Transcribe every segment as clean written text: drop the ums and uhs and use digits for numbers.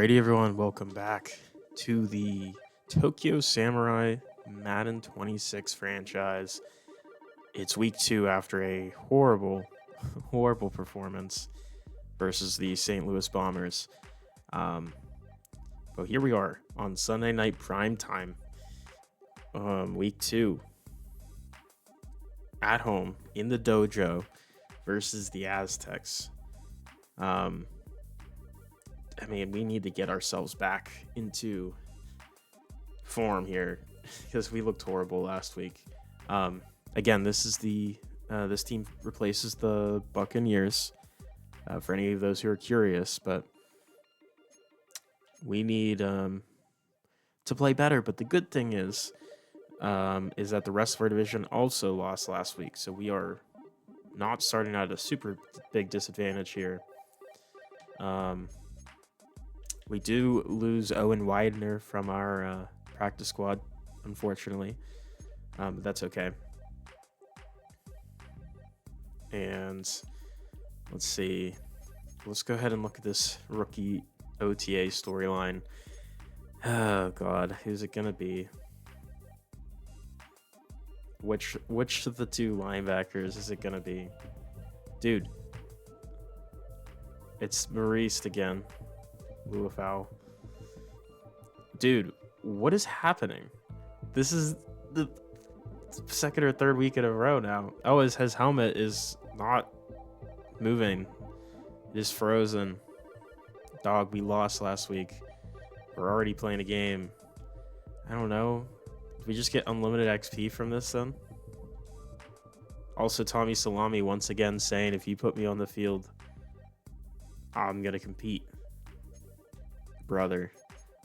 Alrighty, everyone, welcome back to the Tokyo Samurai Madden 26 franchise. It's week 2 after a horrible, horrible performance versus the St. Louis Bombers. But here we are on Sunday night prime time, week 2, at home in the dojo versus the Aztecs. We need to get ourselves back into form here because we looked horrible last week. Again, this team replaces the Buccaneers, for any of those who are curious, but we need to play better. But the good thing is that the rest of our division also lost last week, so we are not starting at a super big disadvantage here. We do lose Owen Widener from our practice squad, unfortunately. But that's okay. And let's see. Let's go ahead and look at this rookie OTA storyline. Oh, God. Who's it going to be? Which of the two linebackers is it going to be? Dude. It's Maurice again. Foul. Dude, what is happening? This is the second or third week in a row now. Oh, his helmet is not moving. It is frozen. Dog, we lost last week. We're already playing a game. I don't know. Did we just get unlimited XP from this then? Also, Tommy Salami once again saying, if you put me on the field, I'm going to compete. Brother,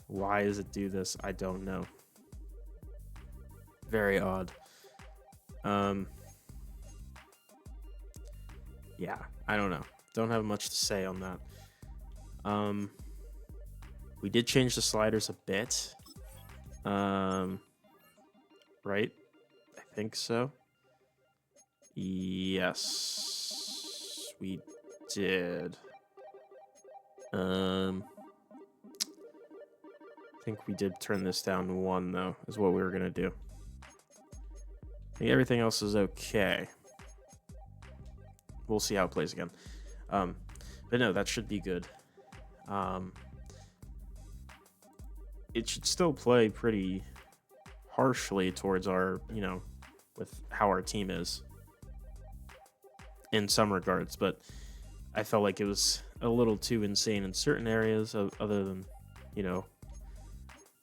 why does it do this? I don't know. Very odd. Yeah, I don't know. Don't have much to say on that. We did change the sliders a bit. Right? I think so. Yes, we did. I think we did turn this down to 1, though, is what we were going to do. I think everything else is okay. We'll see how it plays again. But no, that should be good. It should still play pretty harshly towards our, with how our team is in some regards. But I felt like it was a little too insane in certain areas other than,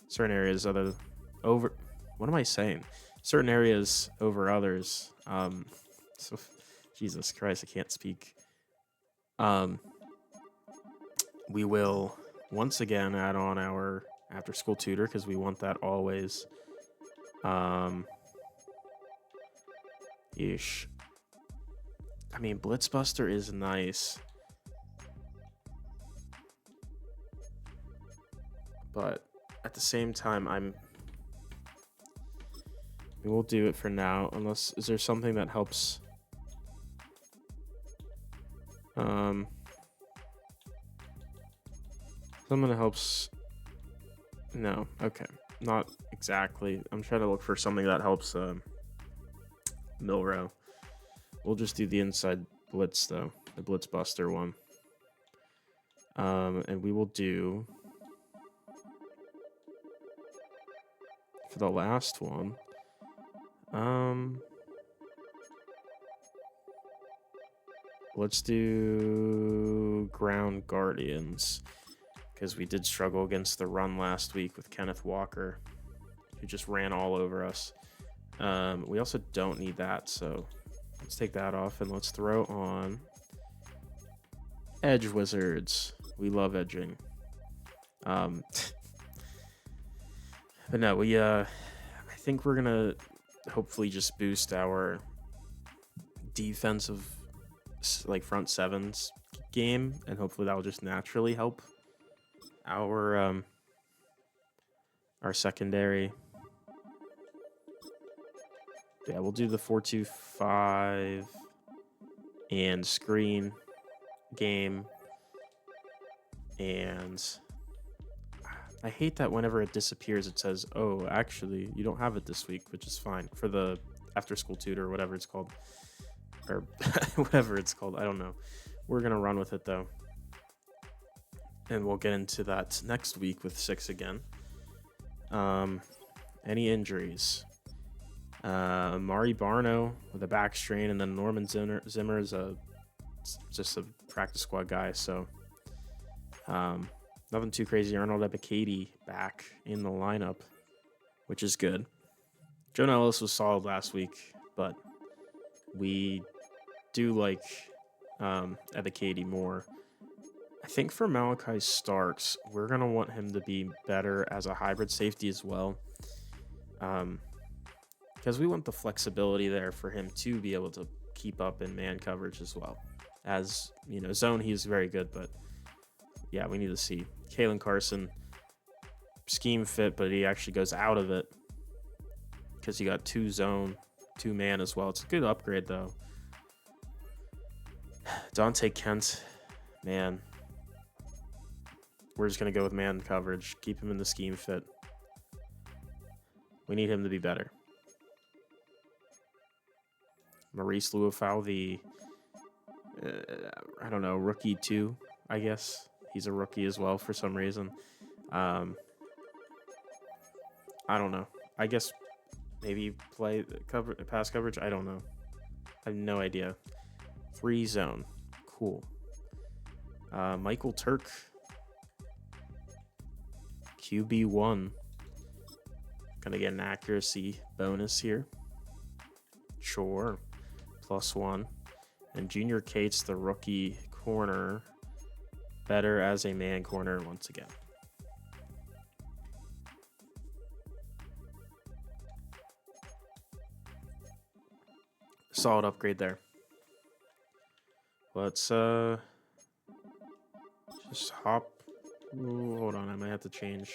certain areas over. What am I saying? Certain areas over others. So Jesus Christ, I can't speak. We will once again add on our after-school tutor because we want that always. Ish. I mean, Blitzbuster is nice, but at the same time, we will do it for now. Unless, is there something that helps? Something that helps. No, okay, not exactly. I'm trying to look for something that helps Milrow. We'll just do the inside blitz though, the Blitzbuster one. And we will do for the last one. Let's do Ground Guardians because we did struggle against the run last week with Kenneth Walker, who just ran all over us. We also don't need that, so let's take that off and let's throw on Edge Wizards. We love edging. But no, I think we're gonna hopefully just boost our defensive, like, front sevens game, and hopefully that will just naturally help our secondary. Yeah, we'll do the 4-2-5 and screen game, and I hate that whenever it disappears, it says, "Oh, actually, you don't have it this week," which is fine for the after-school tutor or whatever it's called, or whatever it's called. I don't know. We're gonna run with it though, and we'll get into that next week with 6 again. Any injuries? Mari Barno with a back strain, and then Norman Zimmer is just a practice squad guy. So nothing too crazy. Arnold Ebiketie back in the lineup, which is good. Jonah Ellis was solid last week, but we do like Ebiketie more. I think for Malachi Starks, we're going to want him to be better as a hybrid safety as well. Because we want the flexibility there for him to be able to keep up in man coverage as well. As, zone, he's very good, but yeah, we need to see. Kalen Carson, scheme fit, but he actually goes out of it because he got 2 zone, 2 man as well. It's a good upgrade, though. Dante Kent, man. We're just going to go with man coverage. Keep him in the scheme fit. We need him to be better. Maurice Luafau, the, rookie 2, I guess. He's a rookie as well for some reason. I don't know. I guess maybe play pass coverage. I don't know. I have no idea. 3 zone. Cool. Michael Turk. QB1. Gonna get an accuracy bonus here. Sure. +1. And Junior Cates, the rookie corner. Better as a man corner once again. Solid upgrade there. Let's just hop. Ooh, hold on, I might have to change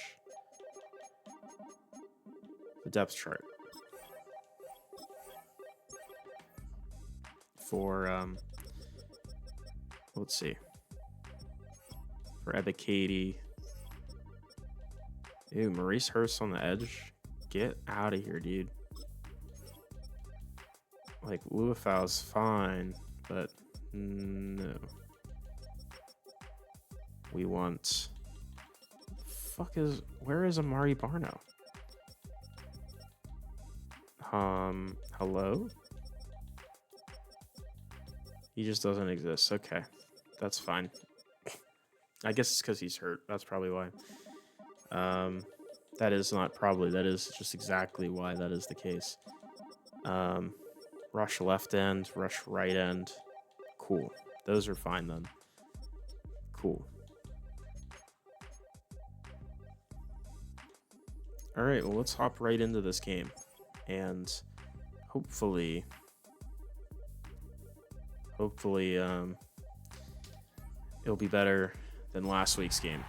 the depth chart for let's see, for Ebiketie. Ew, Maurice Hurst on the edge. Get out of here, dude. Like, Luafau's fine, but no. We want... Where is Amari Barno? Hello? He just doesn't exist. Okay, that's fine. I guess it's because he's hurt. That's probably why. That is not probably. That is just exactly why that is the case. Rush left end, rush right end. Cool. Those are fine then. Cool. All right, well, let's hop right into this game. And hopefully, it'll be better than last week's game.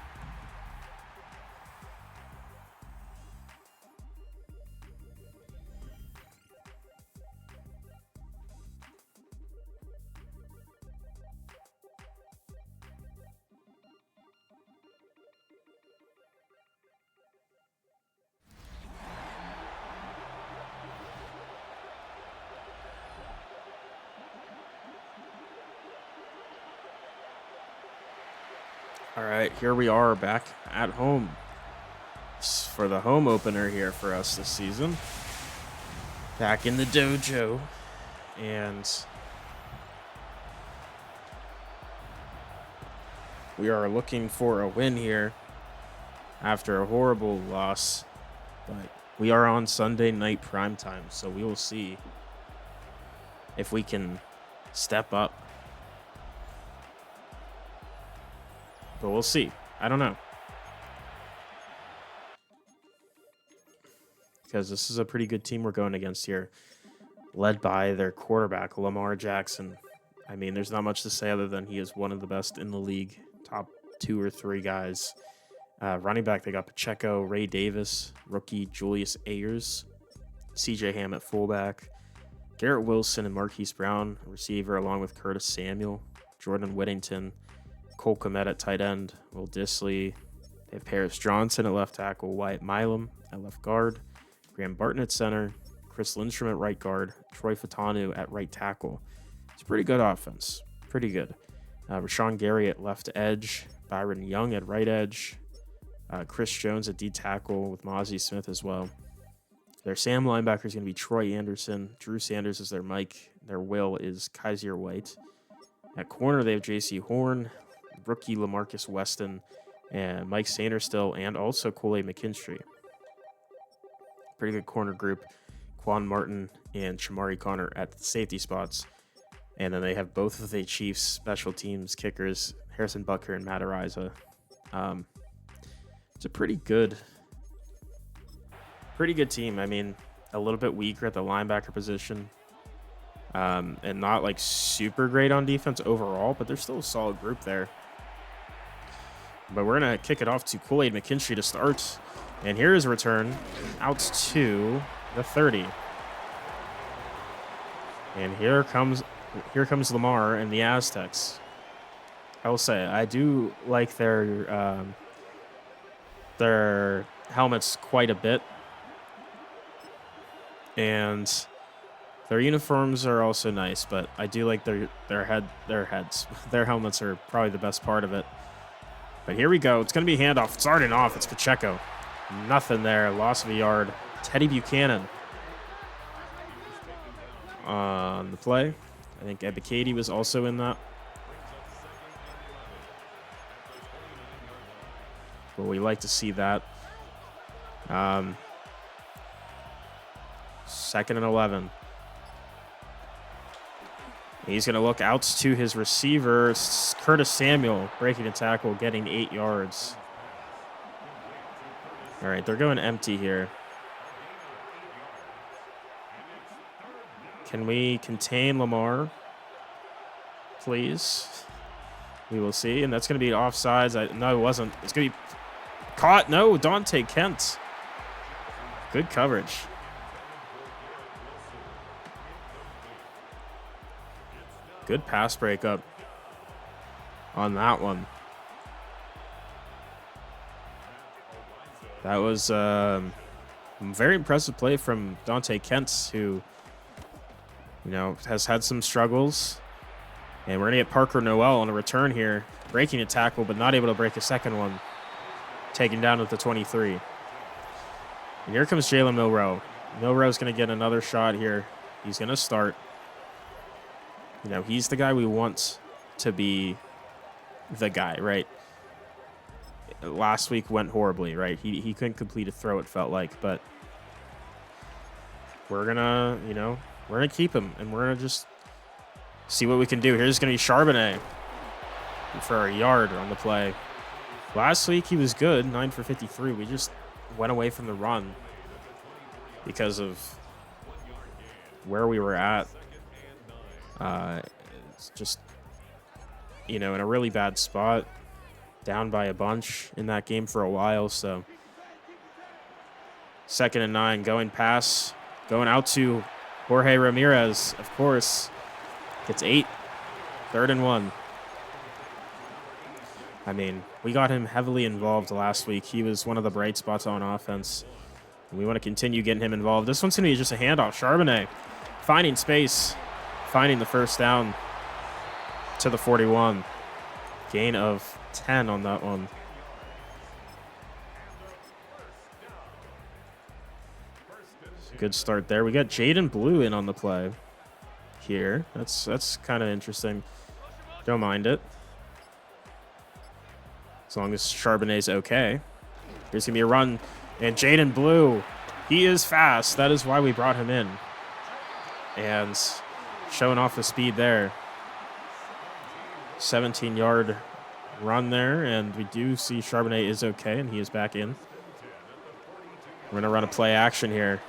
All right, here we are back at home for the home opener here for us this season. Back in the dojo, and we are looking for a win here after a horrible loss, but we are on Sunday night primetime, so we will see if we can step up. But we'll see. I don't know. Because this is a pretty good team we're going against here. Led by their quarterback, Lamar Jackson. I mean, there's not much to say other than he is one of the best in the league. Top 2 or 3 guys. Running back, they got Pacheco, Ray Davis, rookie Julius Ayers, CJ Ham at fullback, Garrett Wilson and Marquise Brown, receiver, along with Curtis Samuel, Jordan Whittington, Cole Kmet at tight end, Will Disley. They have Paris Johnson at left tackle, Wyatt Milam at left guard, Graham Barton at center, Chris Lindstrom at right guard, Troy Fatanu at right tackle. It's a pretty good offense. Pretty good. Rashawn Gary at left edge, Byron Young at right edge, Chris Jones at D tackle with Mozzie Smith as well. Their Sam linebacker is going to be Troy Anderson. Drew Sanders is their Mike. Their Will is Kaiser White. At corner, they have J.C. Horn, rookie LaMarcus Weston, and Mike Sanderstill, and also Kool-Aid McKinstry. Pretty good corner group. Quan Martin and Shamari Connor at the safety spots. And then they have both of the Chiefs' special teams kickers, Harrison Butker and Matt Ariza. It's a pretty good team. I mean, a little bit weaker at the linebacker position. And not like super great on defense overall, but there's still a solid group there. But we're going to kick it off to Kool-Aid McKinstry to start. And here is a return out to the 30. And here comes Lamar and the Aztecs. I will say, I do like their helmets quite a bit. And their uniforms are also nice, but I do like their heads. Their helmets are probably the best part of it. But here we go. It's going to be handoff. Starting off, it's Pacheco. Nothing there. Loss of a yard. Teddy Buchanan on the play. I think Ebikadi was also in that. But we like to see that. 2nd and 11. He's going to look out to his receiver, Curtis Samuel, breaking a tackle, getting 8 yards. All right, they're going empty here. Can we contain Lamar, please? We will see, and that's going to be offsides. No, it wasn't. It's going to be caught. No, Dante Kent. Good coverage. Good pass breakup on that one. That was a very impressive play from Dante Kent, who, has had some struggles. And we're going to get Parker Noel on a return here, breaking a tackle, but not able to break a second one. Taken down with the 23. And here comes Jalen Milroe. Milroe's going to get another shot here. He's going to start. He's the guy we want to be the guy, right? Last week went horribly, right? He couldn't complete a throw, it felt like, but we're gonna keep him, and we're gonna just see what we can do. Here's gonna be Charbonnet for a yard on the play. Last week he was good, 9 for 53. We just went away from the run because of where we were at. It's just, in a really bad spot, down by a bunch in that game for a while. So 2nd and 9, going pass, going out to Jorge Ramirez, of course, gets 8, 3rd and 1. I mean, we got him heavily involved last week. He was one of the bright spots on offense. And we want to continue getting him involved. This one's going to be just a handoff. Charbonnet finding space, finding the first down to the 41. Gain of 10 on that one. Good start there. We got Jaden Blue in on the play here. That's kind of interesting. Don't mind it. As long as Charbonnet's okay. Here's going to be a run. And Jaden Blue, he is fast. That is why we brought him in. And showing off the speed there. 17-yard run there. And we do see Charbonnet is okay, and he is back in. We're going to run a play action here.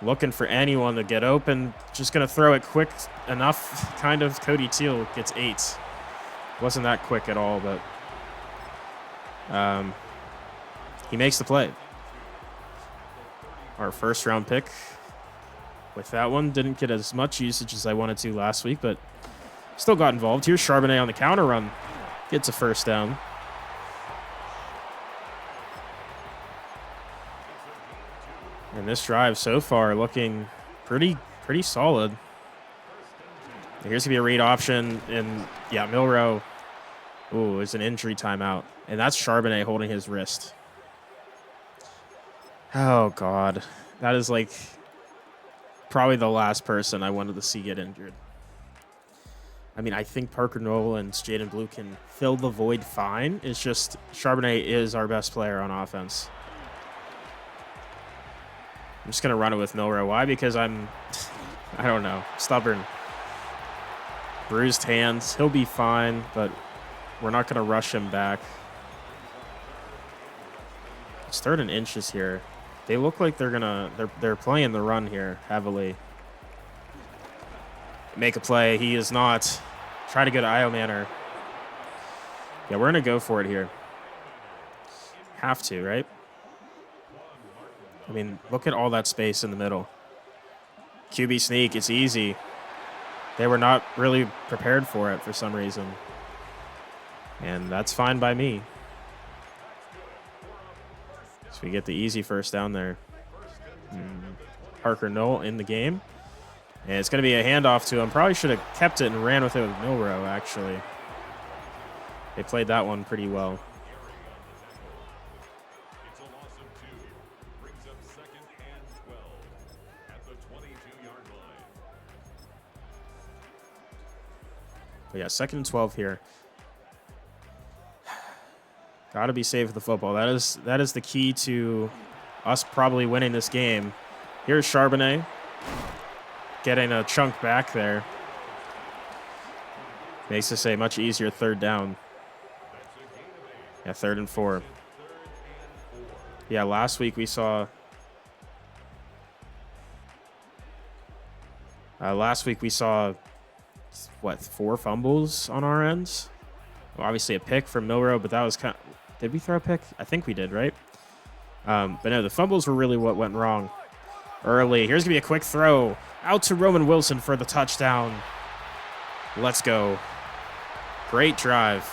Looking for anyone to get open. Just going to throw it quick enough. Kind of. Cody Teal gets 8. Wasn't that quick at all, but he makes the play. Our first round pick with that one. Didn't get as much usage as I wanted to last week, but still got involved. Here's Charbonnet on the counter run. Gets a first down. And this drive so far looking pretty solid. Here's going to be a read option. And, yeah, Milrow. Ooh, it's an injury timeout. And that's Charbonnet holding his wrist. Oh, God. That is, like, probably the last person I wanted to see get injured. I mean, I think Parker Noel and Jaden Blue can fill the void fine. It's just Charbonnet is our best player on offense. I'm just going to run it with Milrow. Why? Because I don't know, stubborn. Bruised hands. He'll be fine, but we're not going to rush him back. It's 3rd and inches here. They look like they're playing the run here heavily. Make a play. He is not. Try to go to Io Manor. Yeah, we're going to go for it here. Have to, right? I mean, look at all that space in the middle. QB sneak, it's easy. They were not really prepared for it for some reason. And that's fine by me. So we get the easy first down there. Parker Noel in the game. And it's going to be a handoff to him. Probably should have kept it and ran with it with Milrow, actually. They played that one pretty well. But yeah, 2nd and 12 here. Got to be safe with the football. That is the key to us probably winning this game. Here's Charbonnet getting a chunk back there. Makes this a much easier 3rd down. Yeah, 3rd and 4. Yeah, last week we saw... what, 4 fumbles on our ends? Well, obviously a pick from Milrow, but that was kind of... Did we throw a pick? I think we did, right? But no, the fumbles were really what went wrong early. Here's going to be a quick throw out to Roman Wilson for the touchdown. Let's go. Great drive.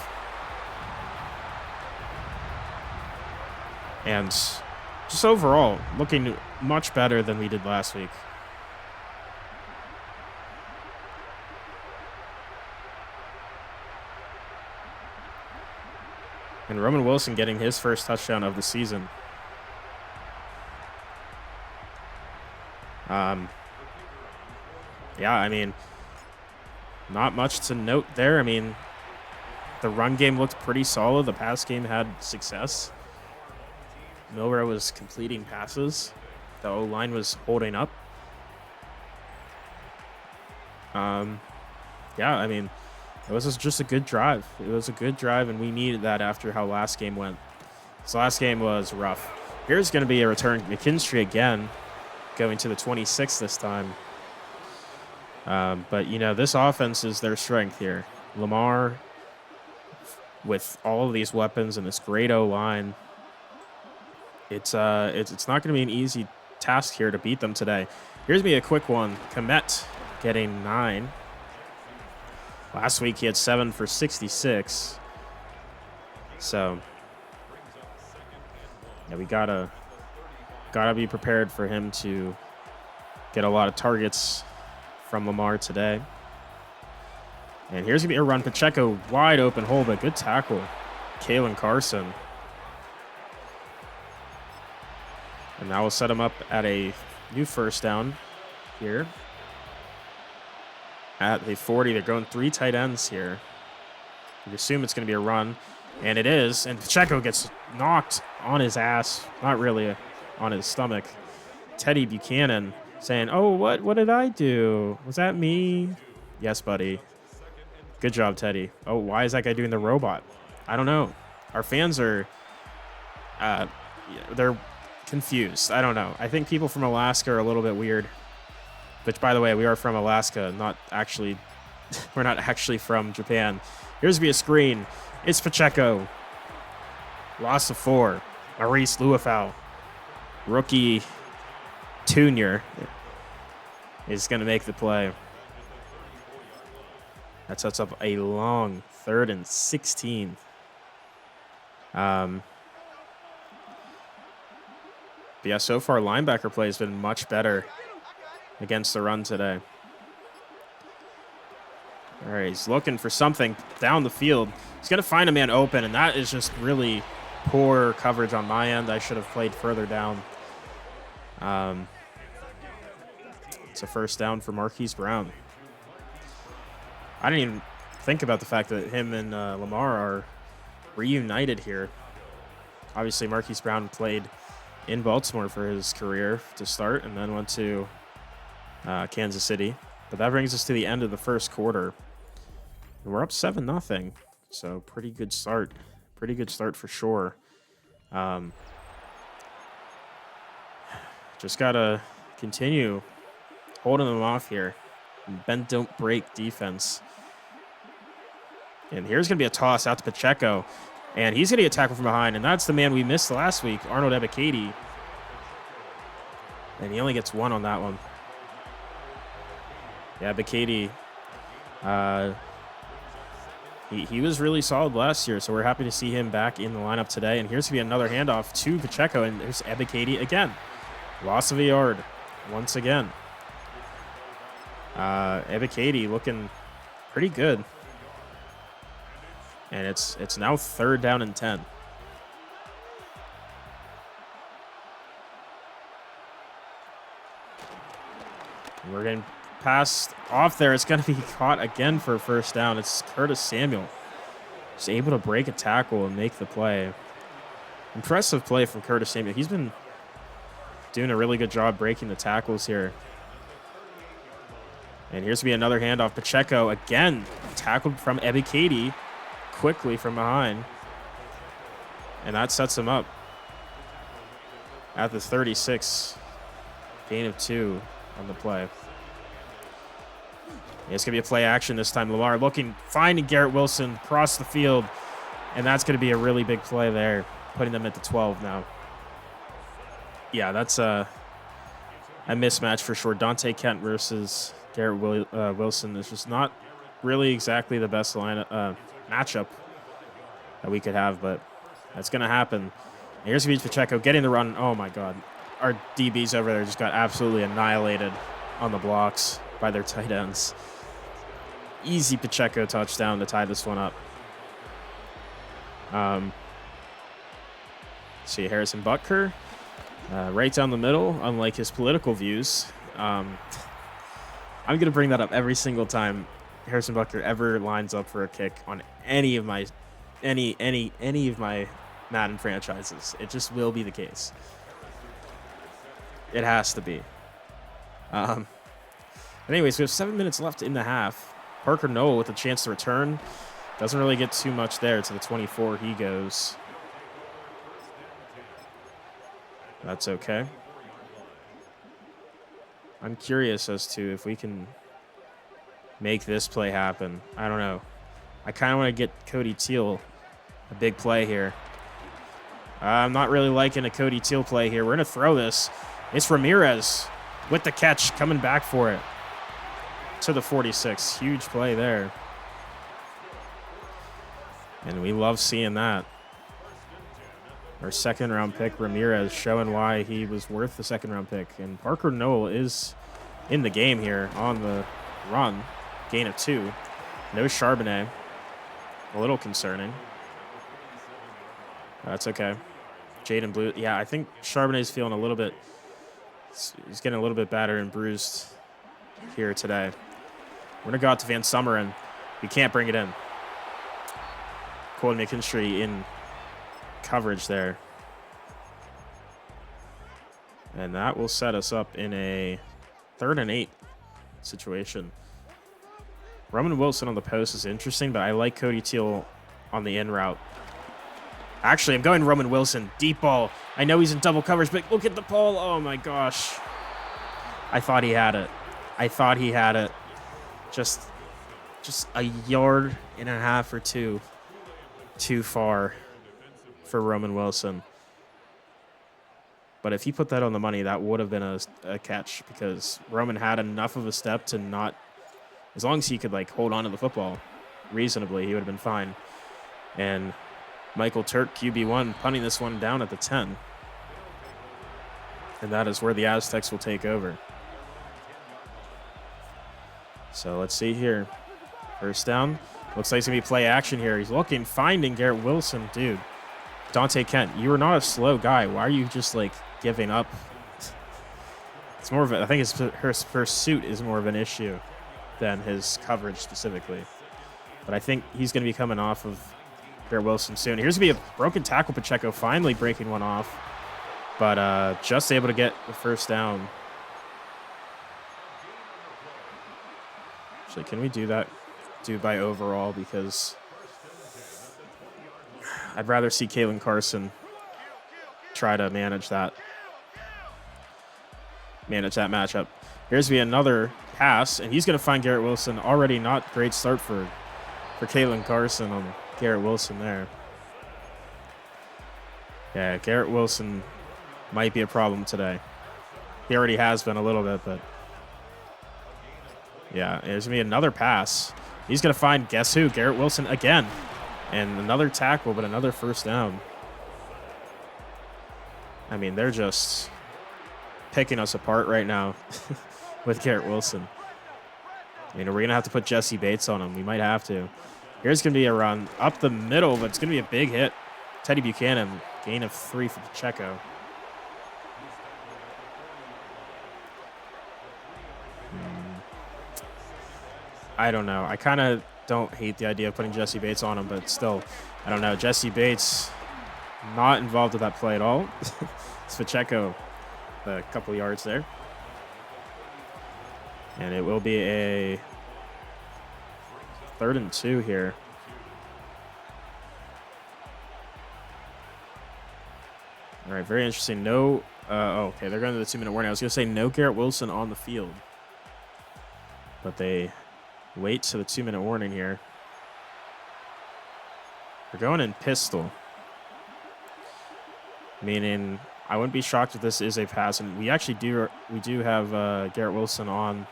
And just overall, looking much better than we did last week. And Roman Wilson getting his first touchdown of the season. Yeah, I mean, not much to note there. I mean, the run game looked pretty solid. The pass game had success. Milrow was completing passes. The O-line was holding up. Yeah, I mean, it was just a good drive. It was a good drive, and we needed that after how last game went. This last game was rough. Here's going to be a return. McKinstry again, going to the 26 this time. But, you know, this offense is their strength here. Lamar, with all of these weapons and this great O-line, it's not going to be an easy task here to beat them today. Here's me a quick one. Komet getting 9. Last week he had 7 for 66. So, yeah, we gotta be prepared for him to get a lot of targets from Lamar today. And here's gonna be a run. Pacheco wide open hole, but good tackle. Kalen Carson. And that will set him up at a new first down here. At the 40, they're going 3 tight ends here. You assume it's going to be a run, and it is. And Pacheco gets knocked on his ass, not really on his stomach. Teddy Buchanan saying, "Oh, what did I do? Was that me?" Yes, buddy. Good job, Teddy. Oh, why is that guy doing the robot? I don't know. Our fans are, they're confused. I don't know. I think people from Alaska are a little bit weird. Which, by the way, we are from Alaska, not actually, we're not actually from Japan. Here's be a screen. It's Pacheco. Loss of 4. Maurice Luafau. Rookie Junior is going to make the play. That sets up a long 3rd and 16. But But yeah, so far linebacker play has been much better against the run today. All right, he's looking for something down the field. He's going to find a man open, and that is just really poor coverage on my end. I should have played further down. It's a first down for Marquise Brown. I didn't even think about the fact that him and Lamar are reunited here. Obviously, Marquise Brown played in Baltimore for his career to start and then went to Kansas City. But that brings us to the end of the first quarter. And we're up 7-0. So pretty good start. Pretty good start for sure. Just got to continue holding them off here. Bend, don't break defense. And here's going to be a toss out to Pacheco. And he's going to get tackled from behind. And that's the man we missed last week, Arnold Ebiketie. And he only gets one on that one. Yeah, Ebiketie, he was really solid last year, so we're happy to see him back in the lineup today. And here's going to be another handoff to Pacheco, and there's Ebiketie again. Loss of a yard once again. Ebiketie looking pretty good. And it's now 3rd down and 10. We're getting passed off there. It's going to be caught again for a first down. It's Curtis Samuel. Just able to break a tackle and make the play. Impressive play from Curtis Samuel. He's been doing a really good job breaking the tackles here. And here's going to be another handoff. Pacheco again tackled from Ebiketie quickly from behind. And that sets him up at the 36. Gain of 2 on the play. It's going to be a play action this time. Lamar looking, finding Garrett Wilson across the field. And that's going to be a really big play there, putting them at the 12 now. Yeah, that's a mismatch for sure. Dante Kent versus Garrett Wilson is just not really exactly the best matchup that we could have, but that's going to happen. And here's going to be Pacheco getting the run. Oh, my God. Our DBs over there just got absolutely annihilated on the blocks by their tight ends. Easy Pacheco touchdown to tie this one up. See Harrison Butker right down the middle, unlike his political views. I'm going to bring that up every single time Harrison Butker ever lines up for a kick on any of my Madden franchises. It just will be the case. It has to be. Anyways, we have 7 minutes left in the half. Parker Noel with a chance to return. Doesn't really get too much there. To the 24 he goes. That's okay. I'm curious as to if we can make this play happen. I don't know. I kind of want to get Cody Teal a big play here. I'm not really liking a Cody Teal play here. We're going to throw this. It's Ramirez with the catch, coming back for it to the 46. Huge play there. And we love seeing that. Our 2nd-round pick, Ramirez, showing why he was worth the 2nd-round pick. And Parker Noel is in the game here on the run. Gain of 2. No Charbonnet. A little concerning. That's okay. Jaden Blue. Yeah, I think Charbonnet's feeling a little bit. He's getting a little bit battered and bruised here today. We're going to go out to Van Summeren. We can't bring it in. Colton McKinstry in coverage there. And that will set us up in a 3rd and 8 situation. Roman Wilson on the post is interesting, but I like Cody Teal on the in route. Actually, I'm going Roman Wilson. Deep ball. I know he's in double coverage, but look at the ball. Oh, my gosh. I thought he had it. Just a yard and a half or two too far for Roman Wilson. But if he put that on the money, that would have been a catch, because Roman had enough of a step to not, as long as he could hold on to the football reasonably, he would have been fine. And Michael Turk, QB1, punting this one down at the 10. And that is where the Aztecs will take over. So let's see here. First down. Looks like it's going to be play action here. He's looking, finding Garrett Wilson. Dude, Dante Kent, you are not a slow guy. Why are you just, like, giving up? It's more of a, I think his pursuit is more of an issue than his coverage specifically. But I think he's going to be coming off of Garrett Wilson soon. Here's going to be a broken tackle. Pacheco finally breaking one off. But just able to get the first down. Actually, can we do that? Do by overall, because I'd rather see Kalen Carson try to manage that matchup. Here's to be another pass, and he's going to find Garrett Wilson. Already not great start for Kalen Carson on Garrett Wilson there. Yeah, Garrett Wilson might be a problem today. He already has been a little bit, but yeah, there's going to be another pass. He's going to find, guess who? Garrett Wilson again. And another tackle, but another first down. I mean, they're just picking us apart right now with Garrett Wilson. I mean, are we going to have to put Jesse Bates on him? We might have to. Here's going to be a run up the middle, but it's going to be a big hit. Teddy Buchanan, gain of 3 for Pacheco. I don't know. I kind of don't hate the idea of putting Jesse Bates on him, but still, I don't know. Jesse Bates not involved with that play at all. It's Pacheco, a couple yards there. And it will be a 3rd and 2 here. All right, very interesting. No, okay, they're going to the 2-minute warning. I was going to say no Garrett Wilson on the field, but they wait to the 2-minute warning here. We're going in pistol, meaning I wouldn't be shocked if this is a pass. And we actually do have Garrett Wilson on.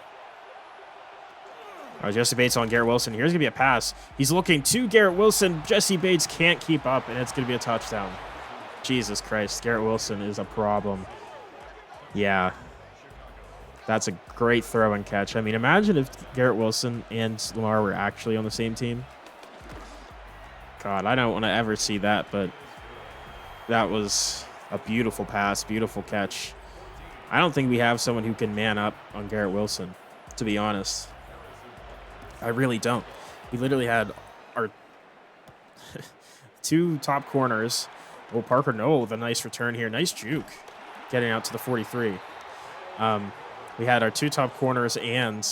Jesse Bates on Garrett Wilson. Here's going to be a pass. He's looking to Garrett Wilson. Jesse Bates can't keep up, and it's going to be a touchdown. Jesus Christ, Garrett Wilson is a problem. Yeah. That's a great throw and catch. I mean, imagine if Garrett Wilson and Lamar were actually on the same team. God, I don't want to ever see that, but that was a beautiful pass, beautiful catch. I don't think we have someone who can man up on Garrett Wilson, to be honest. I really don't. We literally had our 2 top corners. Oh, Parker Noel with a nice return here. Nice juke getting out to the 43. We had our 2 top corners, and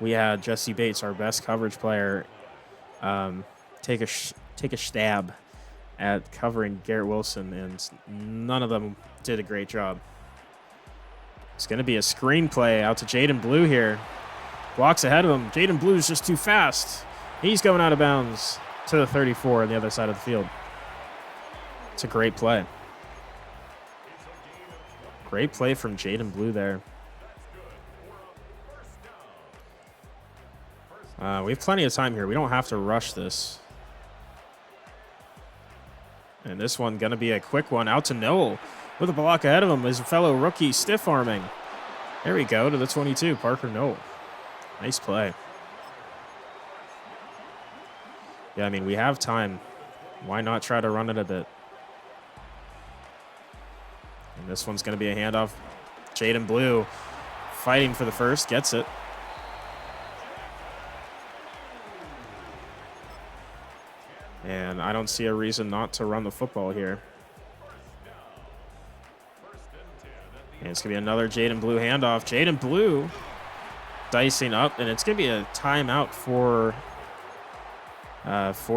we had Jesse Bates, our best coverage player, take a stab at covering Garrett Wilson, and none of them did a great job. It's going to be a screen play out to Jaden Blue here. Blocks ahead of him. Jaden Blue's just too fast. He's going out of bounds to the 34 on the other side of the field. It's a great play. Great play from Jaden Blue there. We have plenty of time here. We don't have to rush this. And this one going to be a quick one out to Noel with a block ahead of him. His fellow rookie stiff arming. There we go to the 22, Parker Noel. Nice play. Yeah, I mean, we have time. Why not try to run it a bit? And this one's going to be a handoff. Jaden Blue fighting for the first, gets it. And I don't see a reason not to run the football here. And it's going to be another Jaden Blue handoff. Jaden Blue dicing up, and it's going to be a timeout for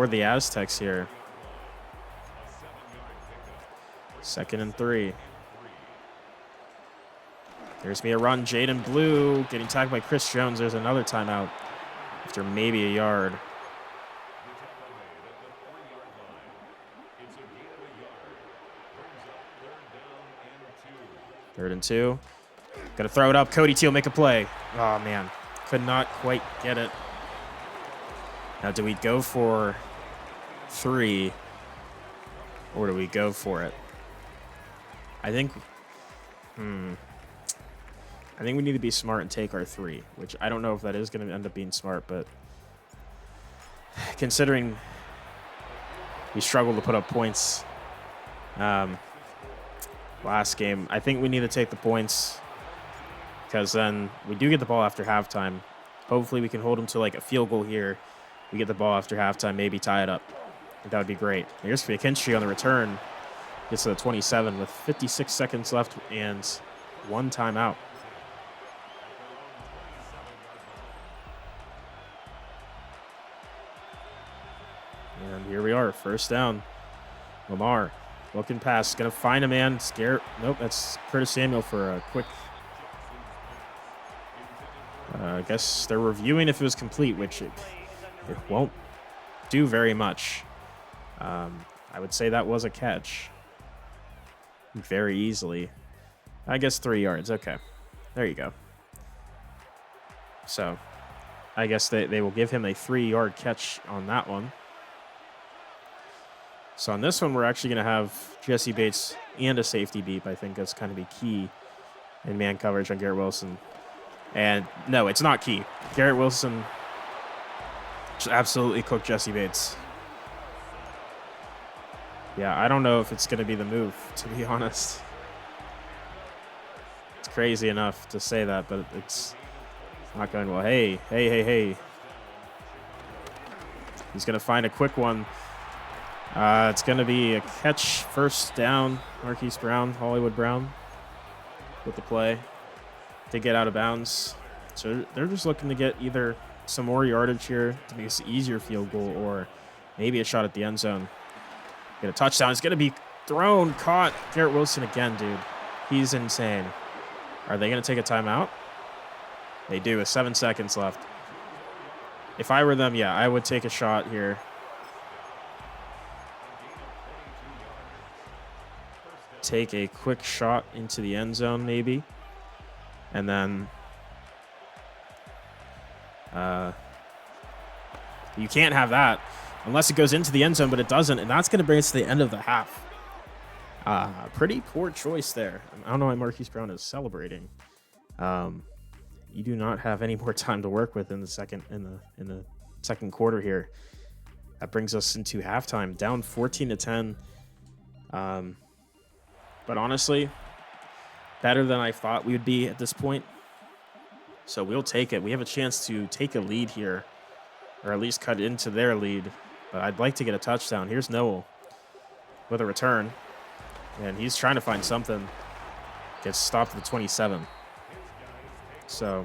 the Aztecs here. 2nd and 3. There's going to be a run. Jaden Blue getting tackled by Chris Jones. There's another timeout after maybe a yard. 3rd and 2. Gonna throw it up. Cody Teal make a play. Oh, man. Could not quite get it. Now, do we go for 3 or do we go for it? I think I think we need to be smart and take our 3, which I don't know if that is going to end up being smart, but considering we struggled to put up points last game, I think we need to take the points because then we do get the ball after halftime. Hopefully we can hold them to like a field goal here. We get the ball after halftime, maybe tie it up. That would be great. Here's McKinstry on the return. Gets to the 27 with 56 seconds left and 1 timeout. And here we are, first down. Lamar looking pass, gonna find a man. Scare. Nope, that's Curtis Samuel for a quick. I guess they're reviewing if it was complete, which it won't do very much. I would say that was a catch. Very easily. I guess 3 yards. Okay. There you go. So, I guess they will give him a 3-yard catch on that one. So on this one, we're actually going to have Jesse Bates and a safety beep. I think that's kind of be key in man coverage on Garrett Wilson. And no, it's not key. Garrett Wilson just absolutely cooked Jesse Bates. Yeah, I don't know if it's going to be the move, to be honest. It's crazy enough to say that, but it's not going well. Hey. He's going to find a quick one. It's going to be a catch, first down. Marquise Brown, Hollywood Brown with the play to get out of bounds. So they're just looking to get either some more yardage here to make this easier field goal or maybe a shot at the end zone. Get a touchdown. It's going to be thrown, caught. Garrett Wilson again, dude. He's insane. Are they going to take a timeout? They do with 7 seconds left. If I were them, yeah, I would take a shot here. Take a quick shot into the end zone, maybe. And then you can't have that unless it goes into the end zone, but it doesn't. And that's going to bring us to the end of the half. Pretty poor choice there. I don't know why Marquise Brown is celebrating. You do not have any more time to work with in the second quarter here. That brings us into halftime, down 14-10. But honestly, better than I thought we would be at this point. So we'll take it. We have a chance to take a lead here, or at least cut into their lead. But I'd like to get a touchdown. Here's Noel with a return. And he's trying to find something. Gets stopped at the 27. So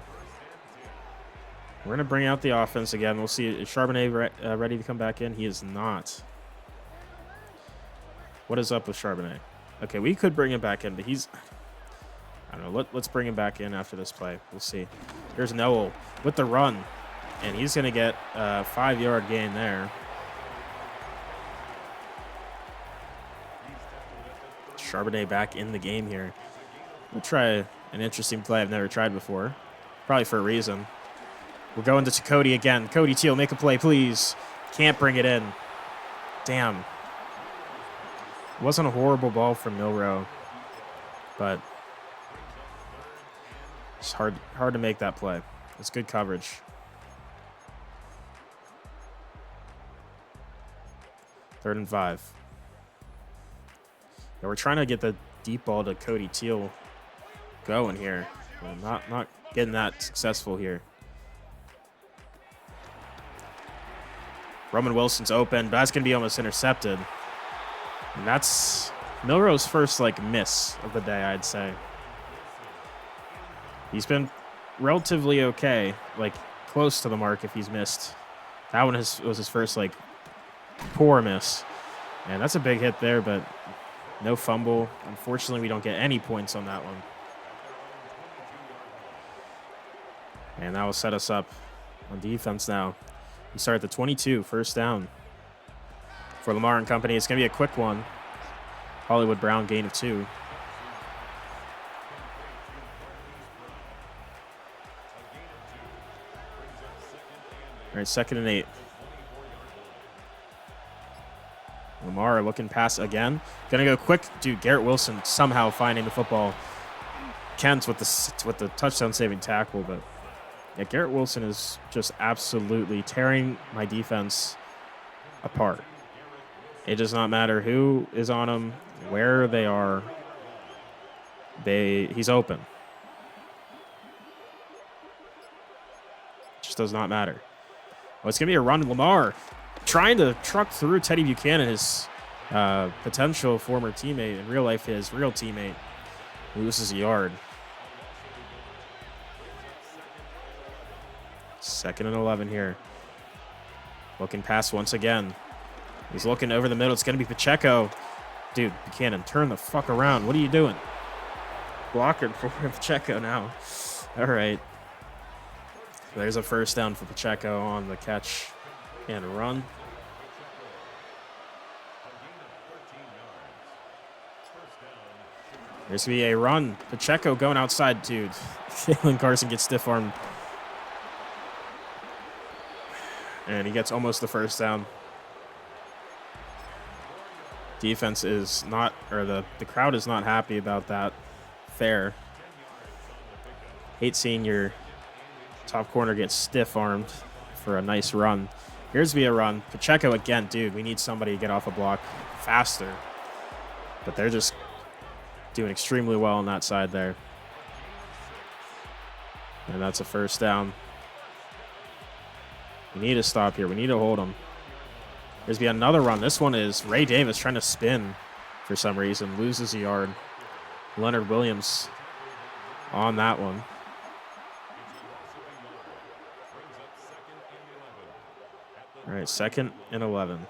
we're going to bring out the offense again. We'll see. Is Charbonnet ready to come back in? He is not. What is up with Charbonnet? Okay, we could bring him back in, but he's... I don't know. Let's bring him back in after this play. We'll see. Here's Noel with the run. And he's going to get a 5-yard gain there. Charbonnet back in the game here. We'll try an interesting play I've never tried before. Probably for a reason. We're going to Cody again. Cody Teal, make a play, please. Can't bring it in. Damn. It wasn't a horrible ball from Milrow, but it's hard to make that play. It's good coverage. Third and 5. Yeah, we're trying to get the deep ball to Cody Teal going here. Well, not getting that successful here. Roman Wilson's open, but that's going to be almost intercepted. And that's Milrow's first, miss of the day, I'd say. He's been relatively okay, close to the mark if he's missed. That one was his first, poor miss. And that's a big hit there, but no fumble. Unfortunately, we don't get any points on that one. And that will set us up on defense now. We start at the 22, first down. For Lamar and company, it's going to be a quick one. Hollywood Brown, gain of 2. All right, 2nd and 8. Lamar looking pass again. Going to go quick. Dude, Garrett Wilson somehow finding the football. Kent with the touchdown saving tackle, but yeah, Garrett Wilson is just absolutely tearing my defense apart. It does not matter who is on him, where they are. He's open. Just does not matter. Oh, it's gonna be a run. Lamar trying to truck through Teddy Buchanan, his potential former teammate, in real life his real teammate, loses a yard. 2nd and 11 here. Looking pass once again. He's looking over the middle. It's going to be Pacheco. Dude, Buchanan, turn the fuck around. What are you doing? Blocker for Pacheco now. All right. There's a first down for Pacheco on the catch and run. There's going to be a run. Pacheco going outside, dude. Jalen Carson gets stiff-armed. And he gets almost the first down. Defense is not, or the crowd is not happy about that. Fair. Hate seeing your top corner get stiff-armed for a nice run. Here's via run. Pacheco again, dude. We need somebody to get off a block faster. But they're just doing extremely well on that side there. And that's a first down. We need to stop here. We need to hold him. There's be another run. This one is Ray Davis trying to spin for some reason. Loses a yard. Leonard Williams on that one. All right, 2nd and 11.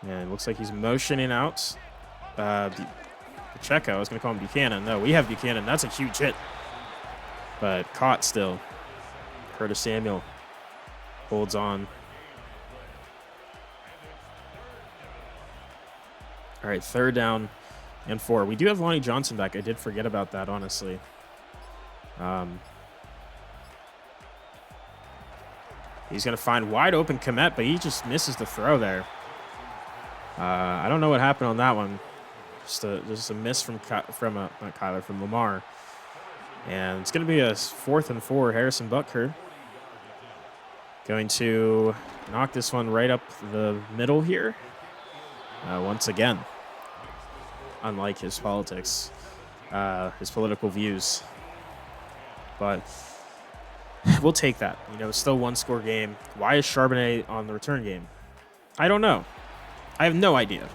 And looks like he's motioning out. Pacheco, I was going to call him Buchanan. No, we have Buchanan. That's a huge hit. But caught still. Curtis Samuel holds on. All right, 3rd down and 4. We do have Lonnie Johnson back. I did forget about that, honestly. He's going to find wide open Kmet, but he just misses the throw there. I don't know what happened on that one. Just a miss from Lamar. And it's going to be a 4th and 4. Harrison Butker going to knock this one right up the middle here. Once again, unlike his politics, his political views. But we'll take that. You know, it's still 1-score game. Why is Charbonnet on the return game? I don't know. I have no idea.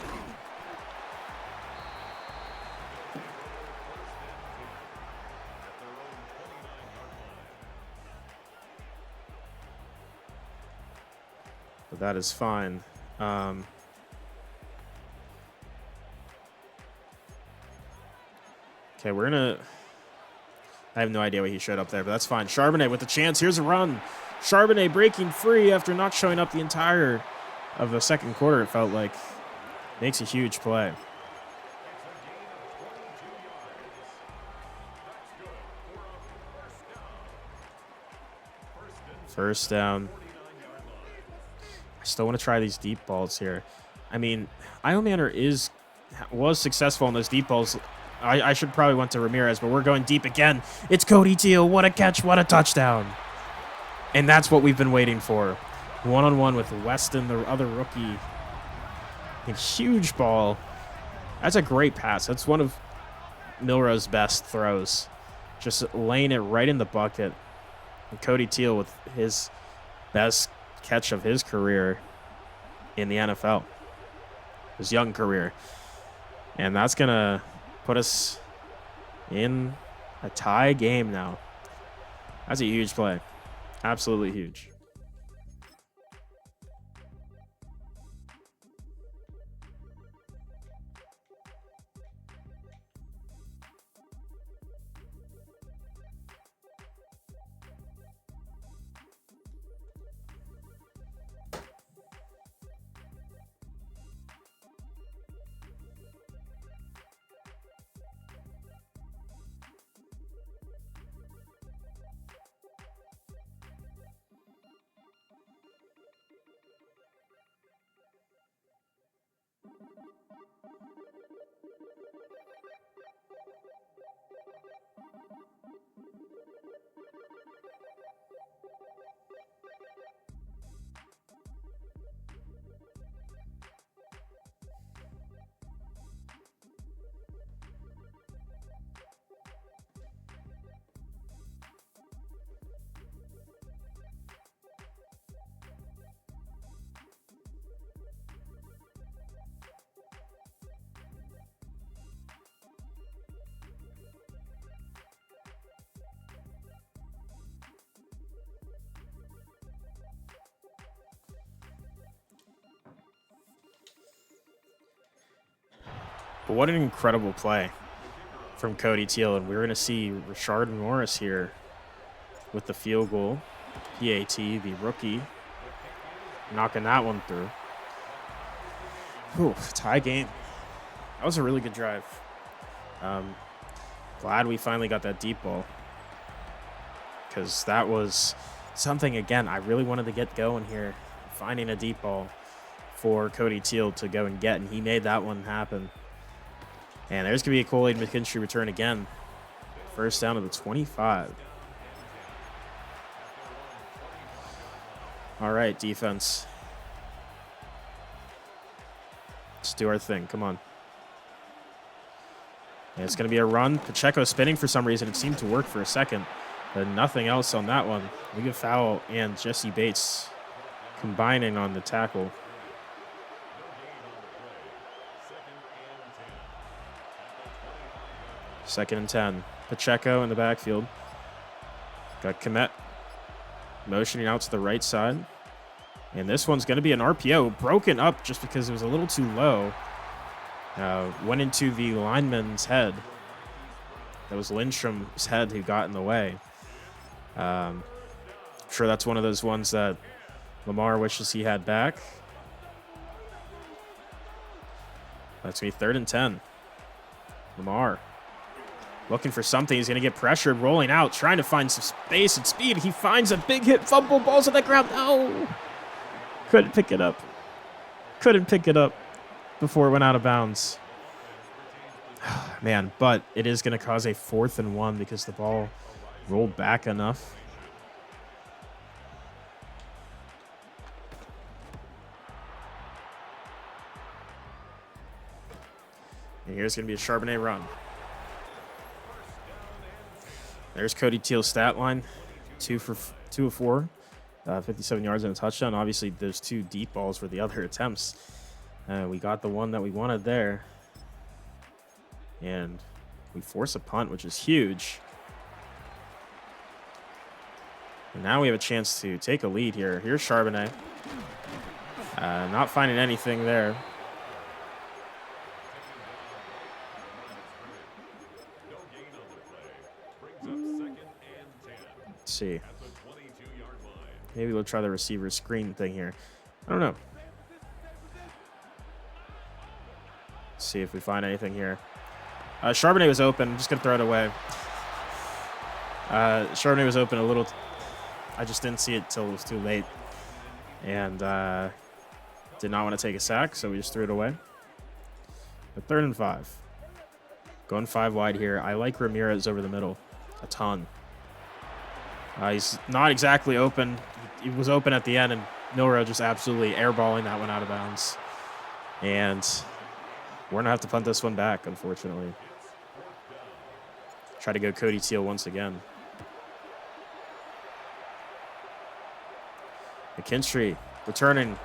But that is fine. Okay, we're going to... I have no idea what he showed up there, but that's fine. Charbonnet with the chance. Here's a run. Charbonnet breaking free after not showing up the entire of the 2nd quarter, it felt like. Makes a huge play. First down. I still want to try these deep balls here. I mean, Iomanner was successful in those deep balls. I should probably went to Ramirez, but we're going deep again. It's Cody Teal. What a catch. What a touchdown. And that's what we've been waiting for. One-on-one with Weston, the other rookie. A huge ball. That's a great pass. That's one of Milroe's best throws. Just laying it right in the bucket. And Cody Teal with his best catch of his career in the NFL. His young career. And that's going to put us in a tie game now. That's a huge play. Absolutely huge. But what an incredible play from Cody Teal. And we're going to see Rashard Morris here with the field goal. PAT, the rookie, knocking that one through. Whew, tie game. That was a really good drive. Glad we finally got that deep ball, because that was something, again, I really wanted to get going here, finding a deep ball for Cody Teal to go and get, and he made that one happen. And there's going to be a Kool-Aid McKinstry return again. First down to the 25. All right, defense. Let's do our thing. Come on. And it's going to be a run. Pacheco spinning for some reason. It seemed to work for a second, but nothing else on that one. Legal foul, and Jesse Bates combining on the tackle. Second and 10. Pacheco in the backfield. Got Komet motioning out to the right side. And this one's going to be an RPO, broken up just because it was a little too low. Went into the lineman's head. That was Lindstrom's head who got in the way. I'm sure that's one of those ones that Lamar wishes he had back. That's going to be 3rd and 10. Lamar looking for something. He's going to get pressured, rolling out, trying to find some space and speed. He finds a big hit, fumble, balls on the ground. No! Couldn't pick it up. Couldn't pick it up before it went out of bounds. Man, but it is going to cause a 4th and 1 because the ball rolled back enough. And here's going to be a Charbonnet run. There's Cody Teal's stat line. 2 of 4. 57 yards and a touchdown. Obviously, those 2 deep balls were the other attempts. We got the one that we wanted there. And we force a punt, which is huge. And now we have a chance to take a lead here. Here's Charbonnet. Not finding anything there. Let's see. Maybe we'll try the receiver screen thing here. I don't know. Let's see if we find anything here. Charbonnet was open. I'm just going to throw it away. Charbonnet was open a little. I just didn't see it till it was too late. And did not want to take a sack, so we just threw it away. But 3rd and 5. Going 5 wide here. I like Ramirez over the middle a ton. He's not exactly open. He was open at the end, and Milrow just absolutely airballing that one out of bounds. And we're going to have to punt this one back, unfortunately. Try to go Cody Teal once again. McKinstry returning,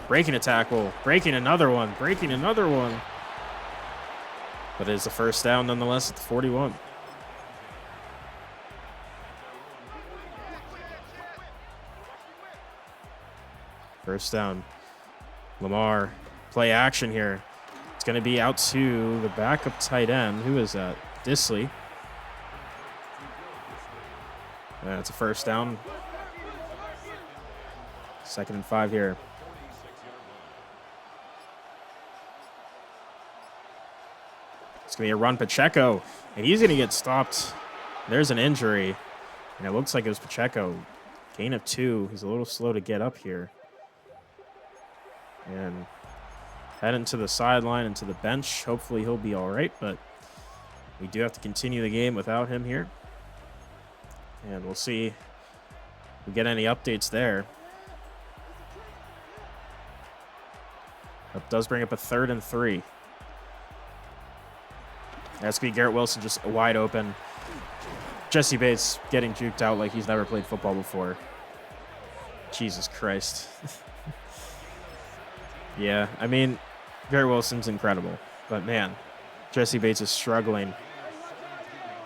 breaking a tackle, breaking another one. But it is a first down nonetheless at the 41. First down. Lamar, play action here. It's going to be out to the backup tight end. Who is that? Disley. And it's a first down. 2nd and 5 here. It's going to be a run, Pacheco. And he's going to get stopped. There's an injury. And it looks like it was Pacheco. Gain of 2. He's a little slow to get up here. And heading to the sideline and to the bench. Hopefully he'll be all right, but we do have to continue the game without him here. And we'll see if we get any updates there. That does bring up a 3rd and 3. That's going to be Garrett Wilson just wide open. Jesse Bates getting juked out like he's never played football before. Jesus Christ. Yeah, I mean, Garrett Wilson's incredible. But, man, Jesse Bates is struggling.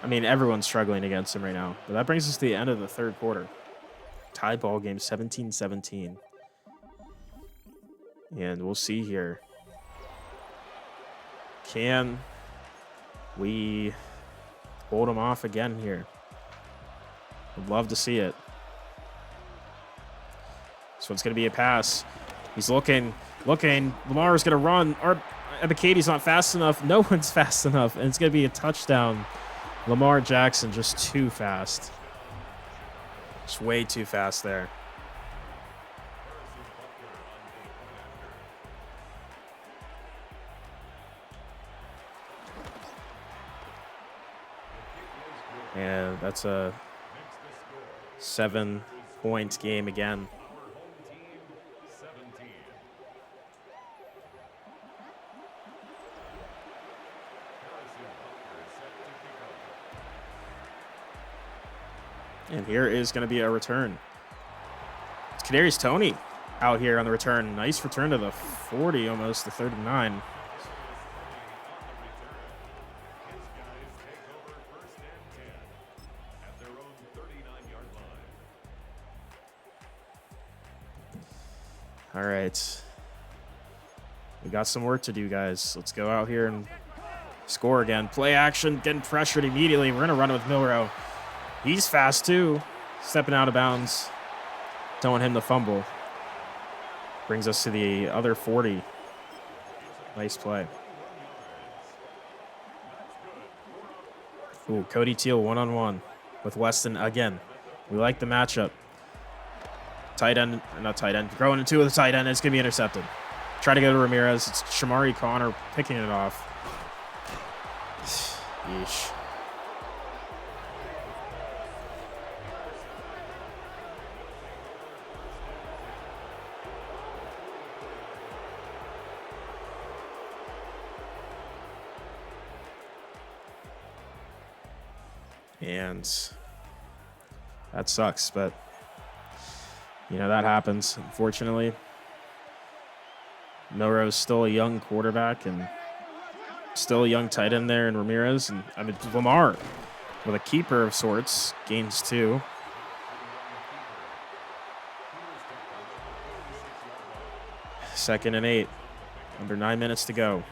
I mean, everyone's struggling against him right now. But that brings us to the end of the 3rd quarter. Tie ball game, 17-17. And we'll see here. Can we hold him off again here? Would love to see it. This one's going to be a pass. He's looking. Lamar's going to run. Ebikadi's not fast enough. No one's fast enough. And it's going to be a touchdown. Lamar Jackson just too fast. Just way too fast there. And that's a 7-point game again. And here is going to be a return. It's Kadarius Toney out here on the return. Nice return to the 40, almost the 39. All right. We got some work to do, guys. Let's go out here and score again. Play action, getting pressured immediately. We're going to run it with Milrow. He's fast, too. Stepping out of bounds. Don't want him to fumble. Brings us to the other 40. Nice play. Ooh, Cody Teal one-on-one with Weston again. We like the matchup. Tight end, not tight end. Going into the tight end. It's going to be intercepted. Try to go to Ramirez. It's Shamari Connor picking it off. Yeesh. And that sucks, but you know, that happens, unfortunately. Milrow's still a young quarterback and still a young tight end there in Ramirez. And I mean, Lamar with a keeper of sorts, gains 2. Second and 8, under 9 minutes to go.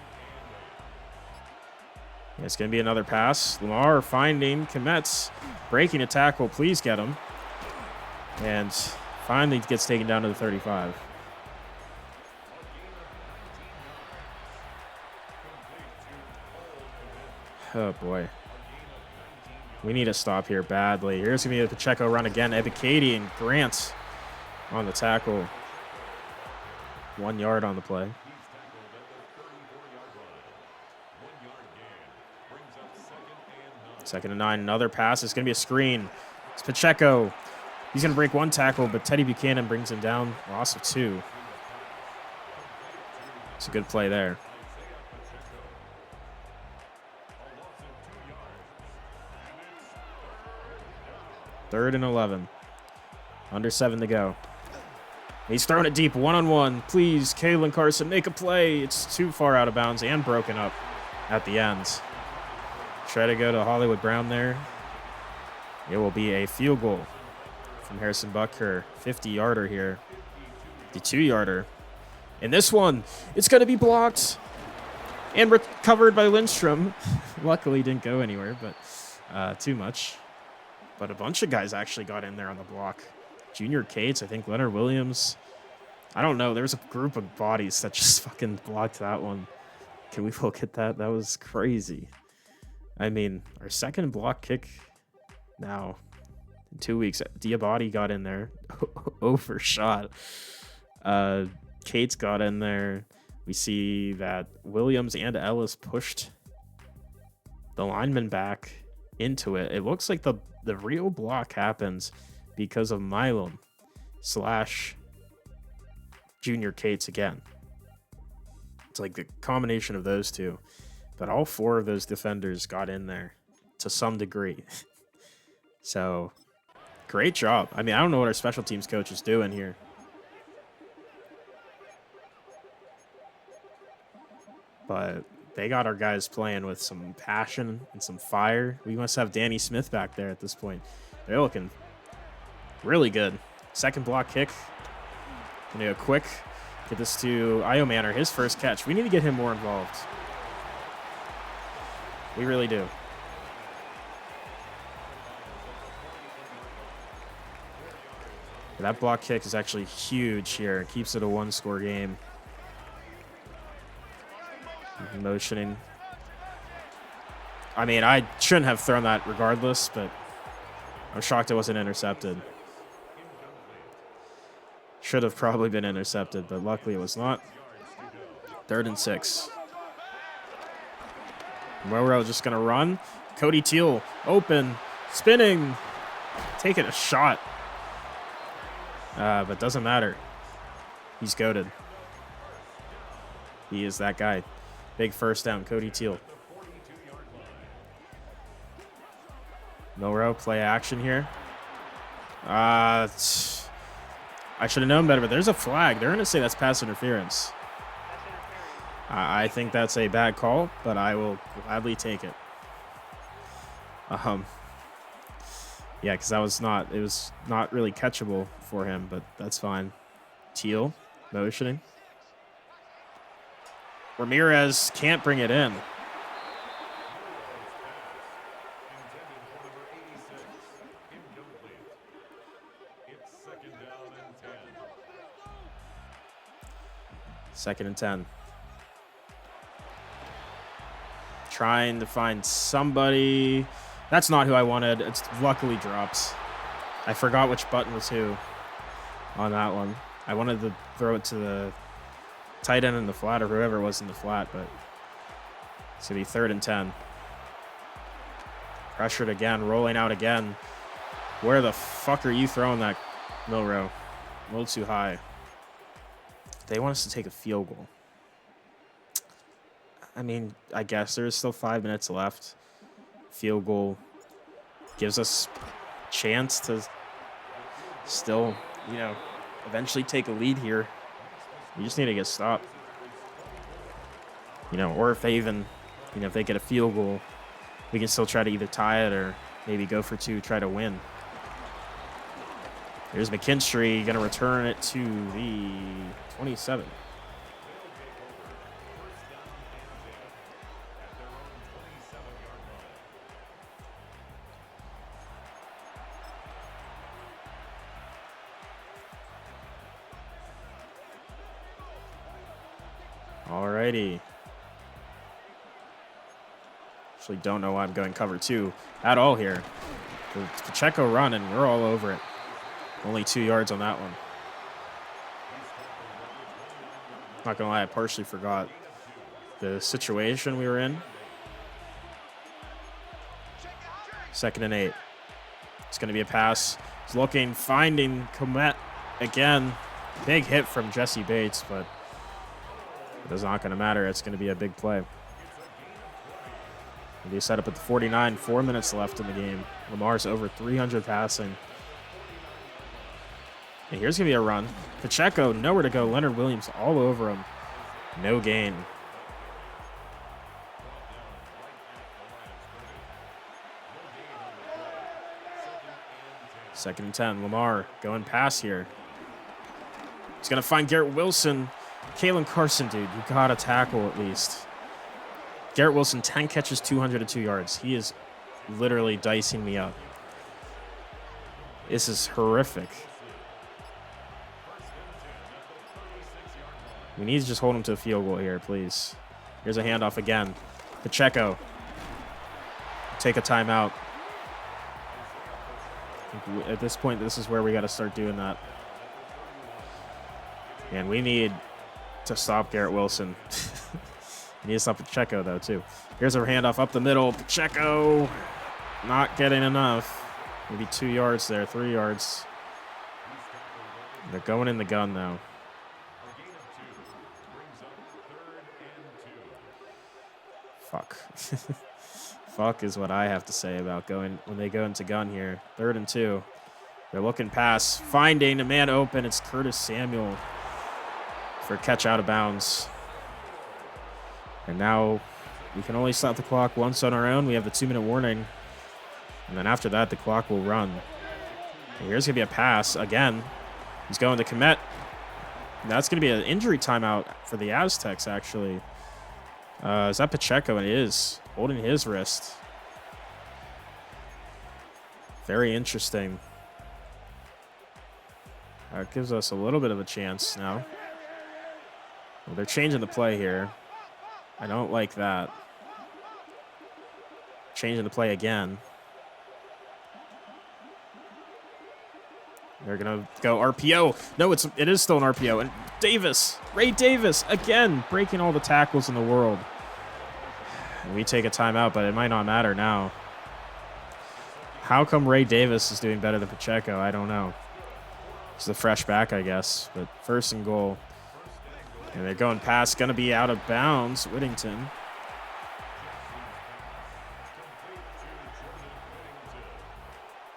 It's going to be another pass. Lamar finding Kmetz, breaking a tackle. Please get him. And finally gets taken down to the 35. Oh, boy. We need to stop here badly. Here's going to be a Pacheco run again. Ebikadi and Grant on the tackle. 1 yard on the play. Second and 9, another pass. It's going to be a screen. It's Pacheco. He's going to break 1 tackle, but Teddy Buchanan brings him down. Loss of 2. It's a good play there. Third and 11. Under 7 to go. He's throwing it deep, one-on-one. Please, Kalen Carson, make a play. It's too far out of bounds and broken up at the end. Try to go to Hollywood Brown there. It will be a field goal from Harrison Butker. 50-yarder here. The 2-yarder. And this one, it's going to be blocked and recovered by Lindstrom. Luckily, didn't go anywhere, but too much. But a bunch of guys actually got in there on the block. Junior Cates, I think Leonard Williams. I don't know. There's a group of bodies that just fucking blocked that one. Can we look at that? That was crazy. I mean, our second block kick now in 2 weeks. Diabati got in there. Overshot. Cates got in there. We see that Williams and Ellis pushed the lineman back into it. It looks like the real block happens because of Milam / Junior Cates again. It's like the combination of those two. But all 4 of those defenders got in there to some degree. So, great job. I mean, I don't know what our special teams coach is doing here. But they got our guys playing with some passion and some fire. We must have Danny Smith back there at this point. They're looking really good. Second block kick. Gonna go quick. Get this to Io Manor, his first catch. We need to get him more involved. We really do. That block kick is actually huge here. It keeps it a 1-score game. Motioning. I mean, I shouldn't have thrown that regardless, but I'm shocked it wasn't intercepted. Should have probably been intercepted, but luckily it was not. 3rd and 6. Monroe just going to run. Cody Teal, open, spinning, taking a shot. But doesn't matter. He's goated. He is that guy. Big first down, Cody Teal. Monroe, play action here. I should have known better, but there's a flag. They're going to say that's pass interference. I think that's a bad call, but I will gladly take it. Yeah, because it was not really catchable for him, but that's fine. Teal, motioning. Ramirez can't bring it in. Second and 10. Trying to find somebody. That's not who I wanted. It's luckily drops. I forgot which button was who on that one. I wanted to throw it to the tight end in the flat or whoever was in the flat, but it's going to be 3rd and 10. Pressured again, rolling out again. Where the fuck are you throwing that, Milrow? A little too high. They want us to take a field goal. I mean, I guess there's still 5 minutes left. Field goal gives us a chance to still, eventually take a lead here. We just need to get stopped. Or if they even, if they get a field goal, we can still try to either tie it or maybe go for 2, try to win. Here's McKinstry going to return it to the 27. Alrighty. Actually don't know why I'm going cover 2 at all here. The Pacheco run, and we're all over it. Only 2 yards on that one. Not gonna lie, I partially forgot the situation we were in. 2nd and 8. It's gonna be a pass. He's looking, finding Komet again. Big hit from Jesse Bates, but it's not gonna matter. It's gonna be a big play. It'll be set up at the 49. 4 minutes left in the game. Lamar's over 300 passing. And here's going to be a run. Pacheco, nowhere to go. Leonard Williams all over him. No gain. Second and 10. Lamar going pass here. He's going to find Garrett Wilson. Kalen Carson, dude, you got to tackle at least. Garrett Wilson, 10 catches, 202 yards. He is literally dicing me up. This is horrific. We need to just hold him to a field goal here, please. Here's a handoff again. Pacheco. Take a timeout. At this point, this is where we got to start doing that. And we need to stop Garrett Wilson. We need to stop Pacheco, though, too. Here's a handoff up the middle. Pacheco not getting enough. Maybe 2 yards there, 3 yards. They're going in the gun now. Fuck. Fuck is what I have to say about going when they go into gun here. 3rd and 2. They're looking pass. Finding a man open. It's Curtis Samuel for a catch out of bounds. And now we can only stop the clock once on our own. We have the 2-minute warning. And then after that, the clock will run. And here's going to be a pass again. He's going to Komet. And that's going to be an injury timeout for the Aztecs, actually. Is that Pacheco? And it is. Holding his wrist. Very interesting. That gives us a little bit of a chance now. Well, they're changing the play here. I don't like that. Changing the play again. They're going to go RPO. No, it is still an RPO. And Davis, Ray Davis, again, breaking all the tackles in the world. And we take a timeout, but it might not matter now. How come Ray Davis is doing better than Pacheco? I don't know. He's the fresh back, I guess. But 1st and goal. And they're going past. Going to be out of bounds. Whittington.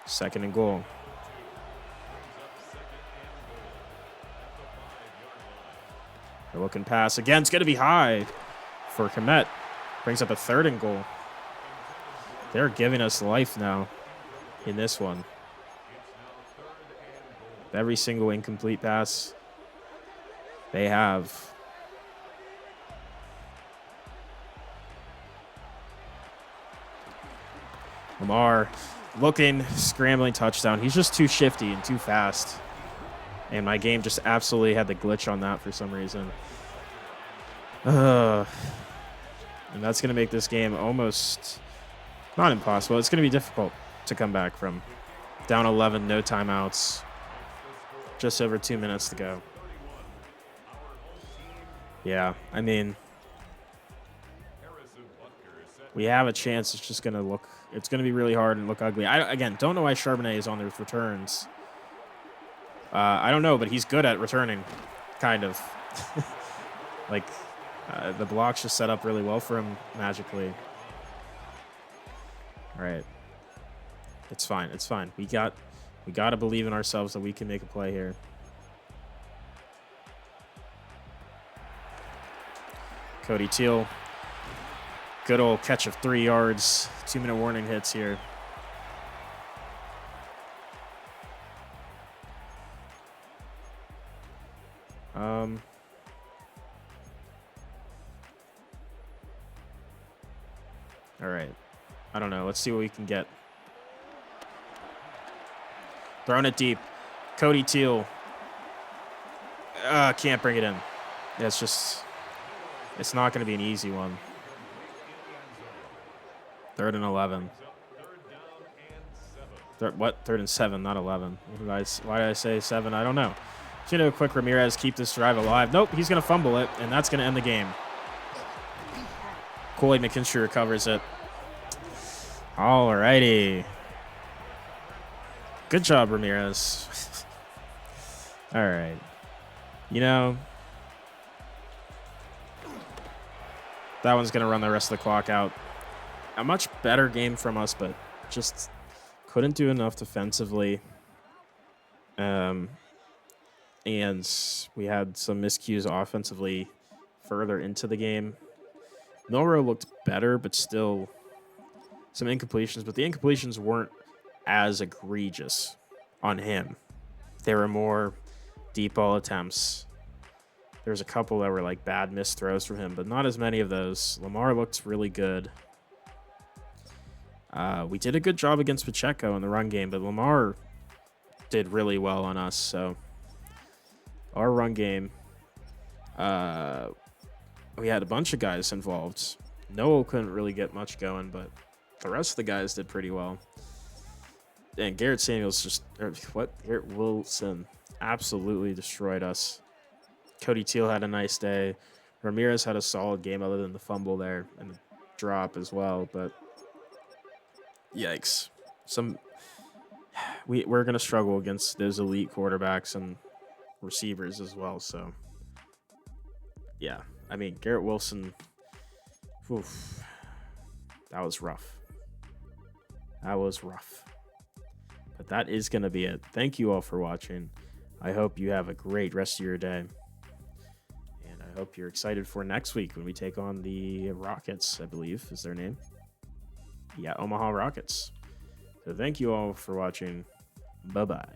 Second and goal. They're looking pass. Again, it's going to be high for Komet. Brings up a 3rd and goal. They're giving us life now in this one. Every single incomplete pass they have. Lamar looking, scrambling touchdown. He's just too shifty and too fast. And my game just absolutely had the glitch on that for some reason. And that's going to make this game almost not impossible. It's going to be difficult to come back from. Down 11, no timeouts. Just over 2 minutes to go. Yeah, I mean, we have a chance. It's just going to look, it's going to be really hard and look ugly. Again, don't know why Charbonnet is on those returns. I don't know, but he's good at returning, kind of. Like, the blocks just set up really well for him magically. All right. It's fine. It's fine. We got to believe in ourselves that we can make a play here. Cody Teal. Good old catch of 3 yards. 2-minute warning hits here. All right. I don't know. Let's see what we can get. Throwing it deep. Cody Teal. Can't bring it in. Yeah, it's not going to be an easy one. 3rd and 11. What? 3rd and 7, not 11. Why did I say 7? I don't know. Should have a quick Ramirez keep this drive alive. Nope, he's going to fumble it, and that's going to end the game. Coley McKinstry recovers it. All righty. Good job, Ramirez. All right. You know, that one's going to run the rest of the clock out. A much better game from us, but just couldn't do enough defensively. And we had some miscues offensively further into the game. Milrow looked better, but still some incompletions. But the incompletions weren't as egregious on him. There were more deep ball attempts. There's a couple that were like bad missed throws from him, but not as many of those. Lamar looked really good. We did a good job against Pacheco in the run game, but Lamar did really well on us. So our run game, we had a bunch of guys involved. Noah couldn't really get much going, but the rest of the guys did pretty well. And Garrett Wilson absolutely destroyed us. Cody Teal had a nice day. Ramirez had a solid game other than the fumble there and the drop as well, but yikes. We're going to struggle against those elite quarterbacks and receivers as well, so yeah. I mean, Garrett Wilson, oof, that was rough. That was rough. But that is going to be it. Thank you all for watching. I hope you have a great rest of your day. And I hope you're excited for next week when we take on the Rockets, I believe is their name. Yeah, Omaha Rockets. So thank you all for watching. Bye-bye.